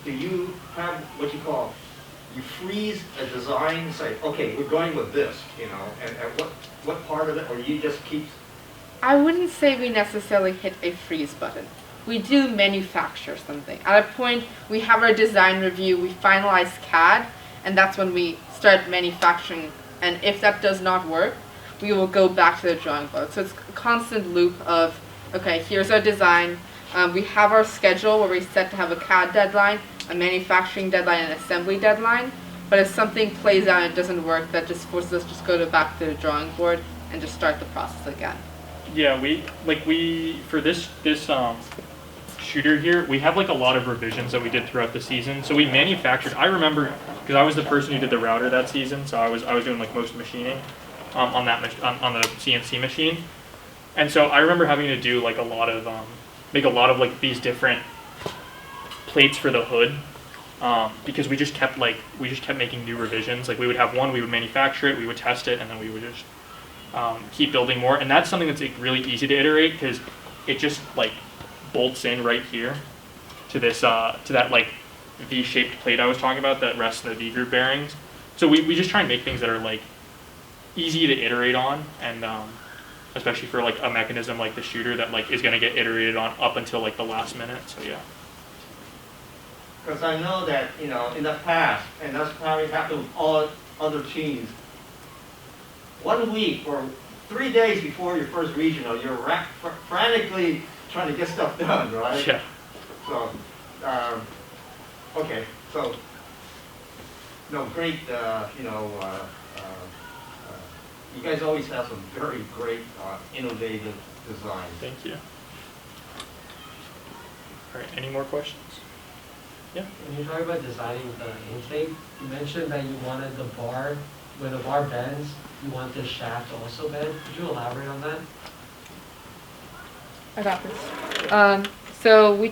do you have what you call, you freeze a design and say, okay, we're going with this, and what part of it, or you just keep? I wouldn't say we necessarily hit a freeze button. We do manufacture something. At a point, we have our design review, we finalize CAD, and that's when we start manufacturing. And if that does not work, we will go back to the drawing board. So it's a constant loop of, okay, here's our design. We have our schedule where we set to have a CAD deadline, a manufacturing deadline, and an assembly deadline. But if something plays out and it doesn't work, that just forces us to just go back to the drawing board and just start the process again. Yeah, for this shooter here, we have like a lot of revisions that we did throughout the season. So we manufactured. I remember because I was the person who did the router that season, so I was doing like most machining on the CNC machine, and so I remember having to do like make a lot of like these different plates for the hood because we just kept making new revisions. Like we would have one, we would manufacture it, we would test it, and then we would just keep building more. And that's something that's like really easy to iterate because it just like bolts in right here to this to that like V-shaped plate I was talking about that rests in the V-groove bearings. So we just try and make things that are like easy to iterate on, and especially for like a mechanism like the shooter that like is going to get iterated on up until like the last minute. So yeah. Because I know that in the past, and that's probably happened with all other teams. 1 week or 3 days before your first regional, you're frantically trying to get stuff done, right? Yeah. So, okay. So, great. You guys always have some very great, innovative designs. Thank you. All right. Any more questions? Yeah. When you're talking about designing the intake, you mentioned that you wanted the bar, when the bar bends, you want the shaft to also bend. Could you elaborate on that? I got this. So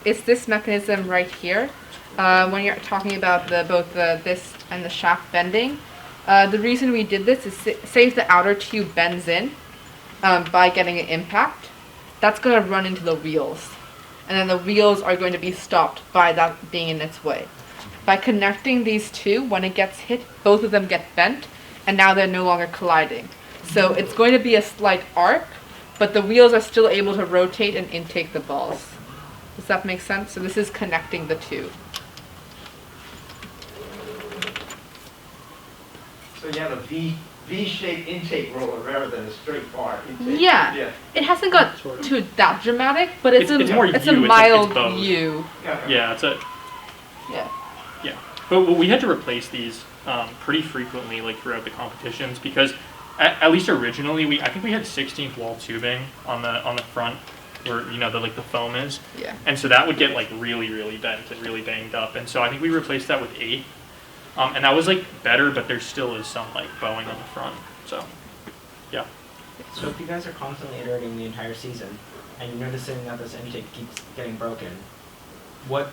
it's this mechanism right here. When you're talking about both this and the shaft bending, the reason we did this is say if the outer tube bends in by getting an impact, that's going to run into the wheels. And then the wheels are going to be stopped by that being in its way. By connecting these two, when it gets hit, both of them get bent, and now they're no longer colliding. So it's going to be a slight arc, but the wheels are still able to rotate and intake the balls. Does that make sense? So this is connecting the two. So you have a V-shaped intake roller rather than a straight bar intake. Yeah. It hasn't got to that dramatic, but it's a more it's U, a mild it's both. U. Yeah, it's a. Yeah. Yeah, but we had to replace these pretty frequently, like throughout the competitions, because at least originally I think we had 16th wall tubing on the front, where the foam is. Yeah. And so that would get like really bent and really banged up, and so I think we replaced that with 8. And that was like better, but there still is some like bowing on the front. So, yeah. So if you guys are constantly iterating the entire season, and you're noticing that this intake keeps getting broken, why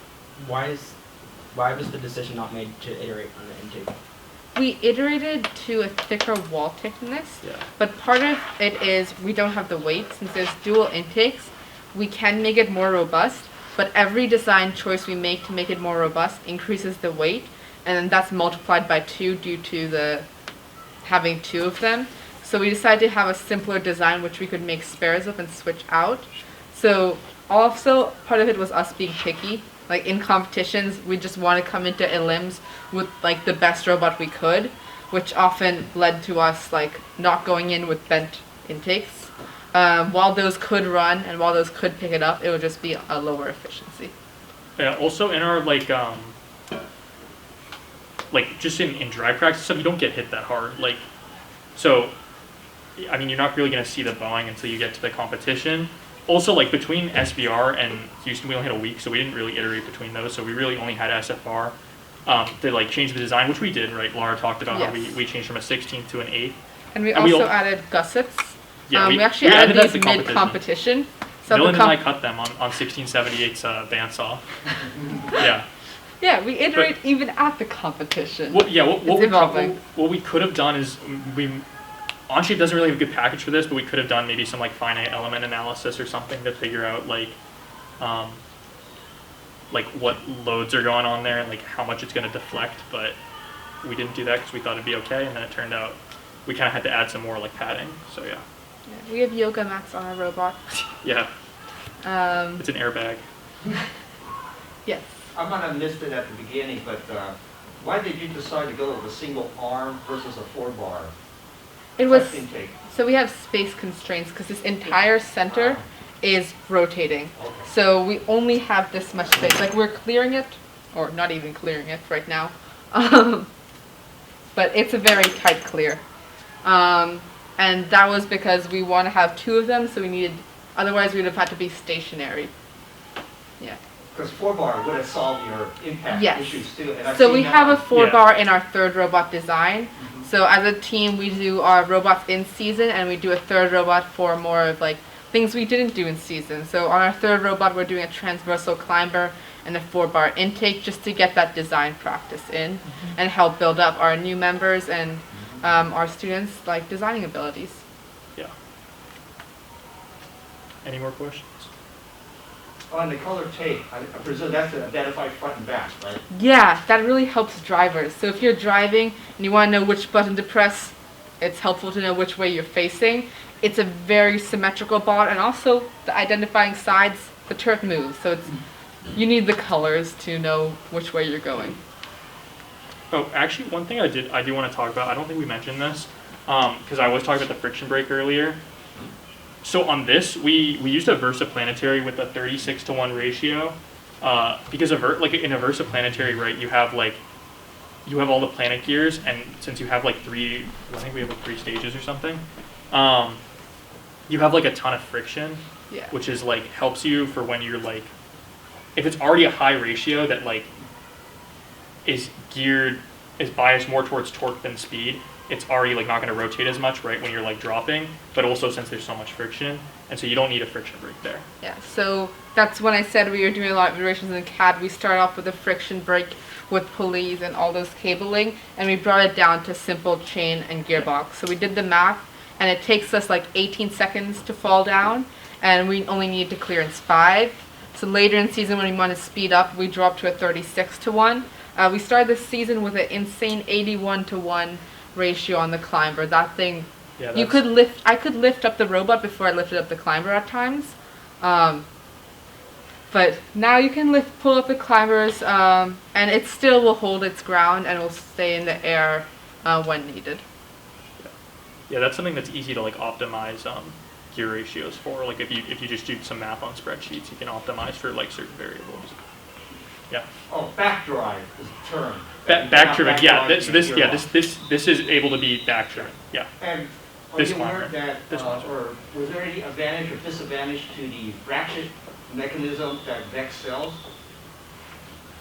was the decision not made to iterate on the intake? We iterated to a thicker wall thickness, Yeah. but part of it is we don't have the weight. Since there's dual intakes, we can make it more robust, but every design choice we make to make it more robust increases the weight, and then that's multiplied by 2 due to the having 2 of them. So we decided to have a simpler design which we could make spares of and switch out. So also part of it was us being picky. Like in competitions, we just want to come into elims with like the best robot we could, which often led to us like not going in with bent intakes. While those could run and while those could pick it up, it would just be a lower efficiency. Yeah, also in our like just in drive practice stuff, you don't get hit that hard. Like, so, I mean, you're not really gonna see the bowing until you get to the competition. Also, like between SBR and Houston, we only had a week, so we didn't really iterate between those. So we really only had SFR to like change the design, which we did, right? Laura talked about how we changed from a 16th to an 8th. And we also added gussets. Yeah, we actually added these mid-competition. So Milind and I cut them on 1678's bandsaw. Yeah. Yeah, we iterate even at the competition. What we could have done is Onshape doesn't really have a good package for this, but we could have done maybe some like finite element analysis or something to figure out like what loads are going on there and like how much it's going to deflect. But we didn't do that because we thought it'd be okay, and then it turned out we kind of had to add some more like padding. So yeah. We have yoga mats on our robot. Yeah. It's an airbag. Yes. I might have missed it at the beginning, but why did you decide to go with a single arm versus a 4-bar? It was intake? So we have space constraints because this entire center is rotating. Okay. So we only have this much space. Like we're clearing it, or not even clearing it right now. But it's a very tight clear. And that was because we want to have 2 of them, so we needed, otherwise we would have had to be stationary. Yeah. Because 4-bar would have solved your impact issues too. And so we have a 4-bar in our 3rd robot design. Mm-hmm. So as a team, we do our robots in season, and we do a 3rd robot for more of like things we didn't do in season. So on our 3rd robot, we're doing a transversal climber and a 4-bar intake just to get that design practice in and help build up our new members and our students like designing abilities. Yeah. Any more questions? On the color tape, I presume that's to identify front and back, right? Yeah, that really helps drivers. So if you're driving and you want to know which button to press, it's helpful to know which way you're facing. It's a very symmetrical bot, and also the identifying sides, the turret moves. So it's you need the colors to know which way you're going. Oh, actually, one thing I do want to talk about, I don't think we mentioned this, because I was talking about the friction brake earlier. So on this, we used a versaplanetary with a 36-to-1 ratio, because in a versaplanetary, right, you have all the planet gears, and since you have like 3, I think we have like 3 stages or something, you have like a ton of friction, which is like helps you for when you're like, if it's already a high ratio that like is biased more towards torque than speed, it's already like not going to rotate as much, right, when you're like dropping, but also since there's so much friction, and so you don't need a friction brake there. Yeah, so that's when I said we were doing a lot of iterations in CAD. We started off with a friction brake with pulleys and all those cabling, and we brought it down to simple chain and gearbox. So we did the math, and it takes us like 18 seconds to fall down, and we only need to clearance 5. So later in season, when we want to speed up, we dropped to a 36-to-1. We started this season with an insane 81-to-1 ratio on the climber. That thing, I could lift up the robot before I lifted up the climber at times. But now you can pull up the climbers, and it still will hold its ground and will stay in the air when needed. Yeah, that's something that's easy to like optimize gear ratios for. Like if you just do some math on spreadsheets, you can optimize for like certain variables. Yeah. Oh, back drive is the term. Back driven, yeah. This is able to be back driven, yeah. And this you one, learned that, one. or was there any advantage or disadvantage to the ratchet mechanism that Vex sells?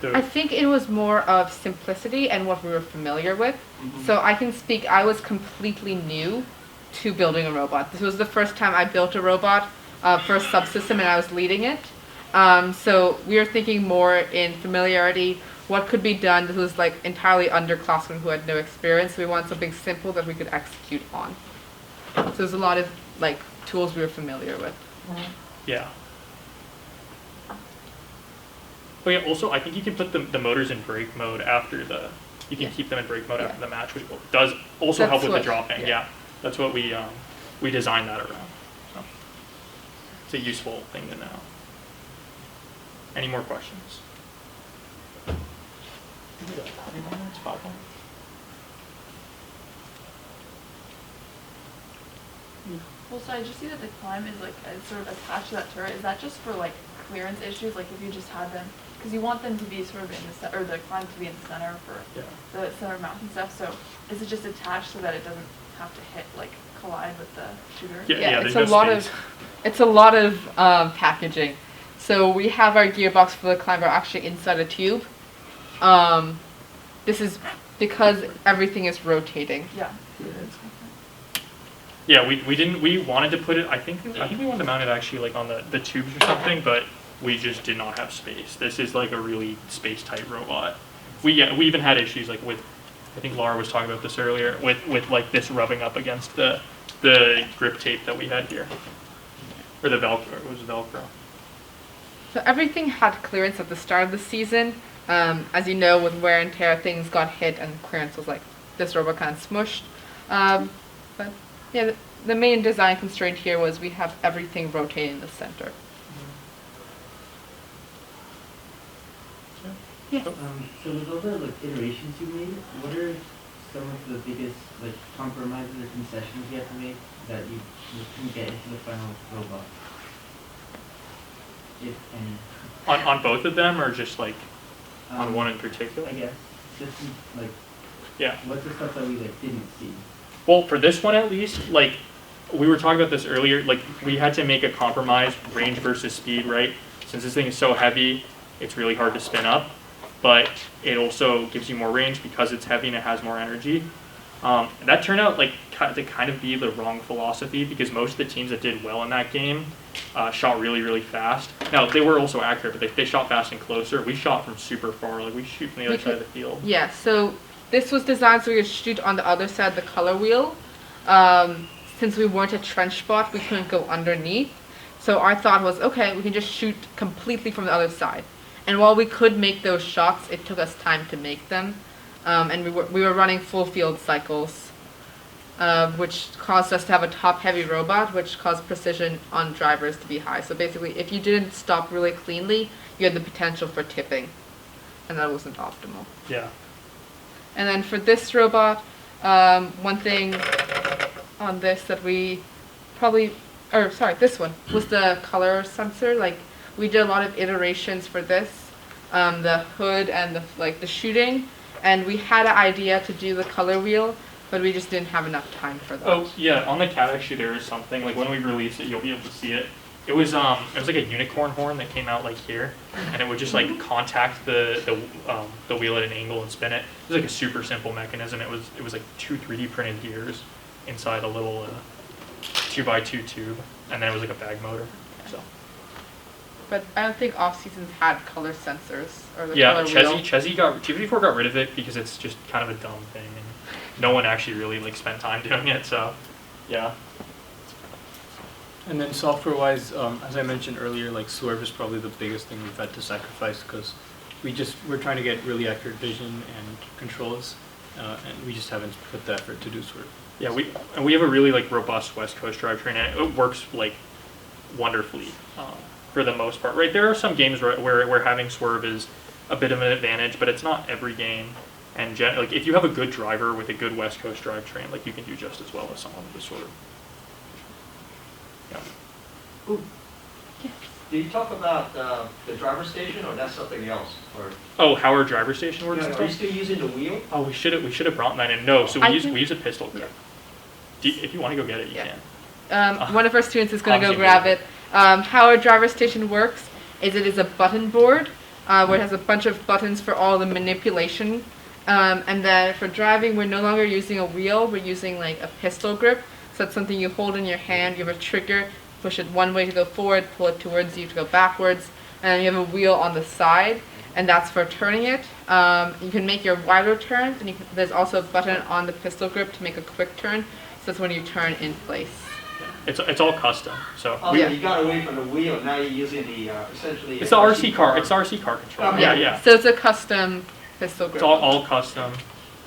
I think it was more of simplicity and what we were familiar with. Mm-hmm. So I can speak, I was completely new to building a robot. This was the first time I built a robot for a subsystem, and I was leading it. So we were thinking more in familiarity, what could be done. This was like entirely underclassmen who had no experience. So we wanted something simple that we could execute on. So there's a lot of like tools we were familiar with. Yeah. Oh yeah, also I think you can put the motors in brake mode after you can Yeah. keep them in brake mode Yeah. after the match, which does also help with the what- dropping. yeah. Yeah, that's what we designed that around. So it's a useful thing to know. Any more questions? Any more minutes? 5 more? Well, so I just see that the climb is like sort of attached to that turret. Is that just for like clearance issues? Like if you just had them, because you want them to be sort of in the center, or the climb to be in the center for Yeah. the center mount and stuff. So is it just attached so that it doesn't have to hit like collide with the shooter? Yeah, it's there's a no lot space. it's a lot of packaging. So we have our gearbox for the climber actually inside a tube. This is because everything is rotating. Yeah. Yeah, we wanted to put it, I think we wanted to mount it actually like on the tubes or something, but we just did not have space. This is like a really space tight robot. We even had issues like with, I think Lara was talking about this earlier, with like this rubbing up against the grip tape that we had here. Or the Velcro, it was Velcro. So everything had clearance at the start of the season. As you know, with wear and tear, things got hit and clearance was like, this robot kind of smushed. But yeah, the main design constraint here was we have everything rotating in the center. Yeah. So with all the like iterations you made, what are some of the biggest like compromises or concessions you have to make that you can get into the final robot? If any. On both of them, or just like on one in particular? I guess. Just like, Yeah. what's the stuff that we like didn't see? Well, for this one at least, like we were talking about this earlier, like we had to make a compromise, range versus speed, right? Since this thing is so heavy, it's really hard to spin up, but it also gives you more range because it's heavy and it has more energy. And that turned out like to kind of be the wrong philosophy, because most of the teams that did well in that game shot really, really fast. Now, they were also accurate, but they shot fast and closer. We shot from super far, like we shoot from the other side of the field. Yeah, so this was designed so we could shoot on the other side of the color wheel. Since we weren't a trench spot, we couldn't go underneath. So our thought was, okay, we can just shoot completely from the other side. And while we could make those shots, it took us time to make them. And we were running full field cycles, which caused us to have a top-heavy robot, which caused precision on drivers to be high. So basically, if you didn't stop really cleanly, you had the potential for tipping, and that wasn't optimal. Yeah. And then for this robot, one thing on this that we this one was the color sensor. Like, we did a lot of iterations for this, the hood and the shooting, and we had an idea to do the color wheel, but we just didn't have enough time for that. Oh yeah, on the cat actually there is something, like when we release it, you'll be able to see it. It was like a unicorn horn that came out like here, and it would just like contact the wheel at an angle and spin it. It was like a super simple mechanism. It was like 2 3D printed gears inside a little 2x2 tube, and then it was like a bag motor. So. But I don't think off seasons had color sensors or the Yeah, color wheel. Chesy T54 got rid of it because it's just kind of a dumb thing, and no one actually really like spent time doing it. So, yeah. And then software-wise, as I mentioned earlier, like swerve is probably the biggest thing we've had to sacrifice, because we're trying to get really accurate vision and controls, and we just haven't put the effort to do swerve. Yeah, we have a really like robust West Coast drivetrain, and it works like wonderfully for the most part. Right, there are some games where having swerve is a bit of an advantage, but it's not every game. And like if you have a good driver with a good West Coast drivetrain, like you can do just as well as someone with a swerve. Yeah. Did you talk about the driver station, or that's something else? Or Oh, how our driver station works and are you stuff? still using the wheel? Oh, we should have brought that in. No, so I we can- use a pistol grip. If you want to go get it, you Yeah. can. One of our students is going to go Obviously, grab it. How our driver station works is it is a button board where it has a bunch of buttons for all the manipulation. And then for driving, we're no longer using a wheel. We're using like a pistol grip. So it's something you hold in your hand. You have a trigger. Push it one way to go forward, pull it towards you to go backwards. And then you have a wheel on the side, and that's for turning it. You can make your wider turns, and there's also a button on the pistol grip to make a quick turn. So that's when you turn in place. It's all custom. So Oh, we, yeah, you got away from the wheel, now you're using the, essentially. it's the RC car. It's the RC car controller. Okay. Yeah. So it's a custom pistol grip. It's all custom.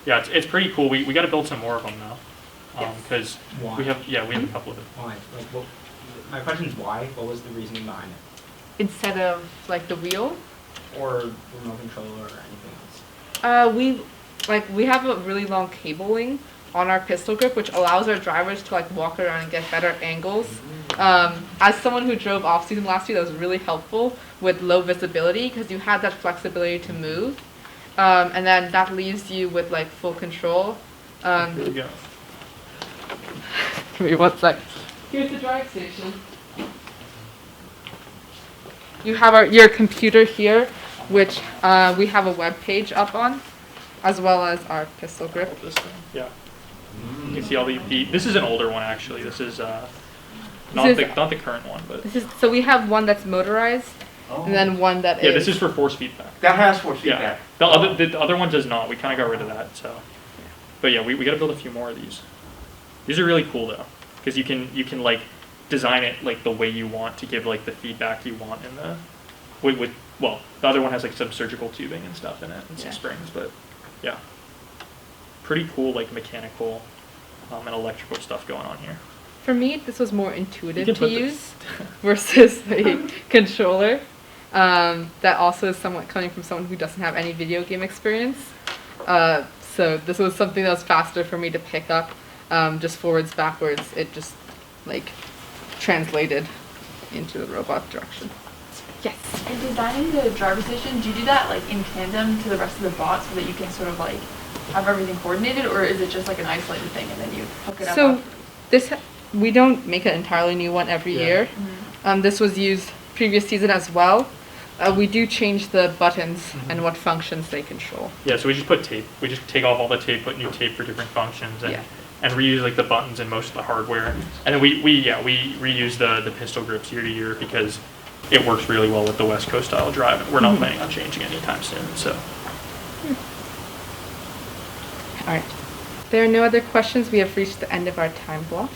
Yeah, it's pretty cool. We got to build some more of them now, because Why? we have a couple of them. Why? Like, what, my question is why? What was the reasoning behind it? Instead of like the wheel. Or remote control or anything else? We have a really long cabling on our pistol grip, which allows our drivers to like walk around and get better angles. As someone who drove off season last year, that was really helpful with low visibility because you had that flexibility to move, and then that leaves you with like full control. Here we go. Give me 1 sec. Here's the drive station. You have your computer here, which we have a web page up on, as well as our pistol grip. This thing. Yeah. You can see all the this is an older one actually. This is not the current one, but So we have one that's motorized, and then one that is. yeah, this is for force feedback. That has force Yeah. feedback. The other one does not. We kind of got rid of that. So, but yeah, we got to build a few more of these. These are really cool though, because you can like design it like the way you want to give like the feedback you want in the well, the other one has like some surgical tubing and stuff in it and some springs, but yeah, pretty cool like mechanical and electrical stuff going on here. For me, this was more intuitive You can to put use versus a controller. That also is somewhat coming from someone who doesn't have any video game experience. So this was something that was faster for me to pick up. Just forwards, backwards, it just like translated into the robot direction. Yes. And designing the driver station, do you do that like in tandem to the rest of the bot so that you can sort of like have everything coordinated, or is it just like an isolated thing and then you hook it up? So we don't make an entirely new one every year. Mhm. This was used previous season as well. We do change the buttons and what functions they control. Yeah, so we just put tape. We just take off all the tape, put new tape for different functions, and reuse like the buttons and most of the hardware. And then we reuse the pistol grips year to year because it works really well with the West Coast style drive. And we're not planning on changing anytime soon. So. All right. If there are no other questions, we have reached the end of our time block.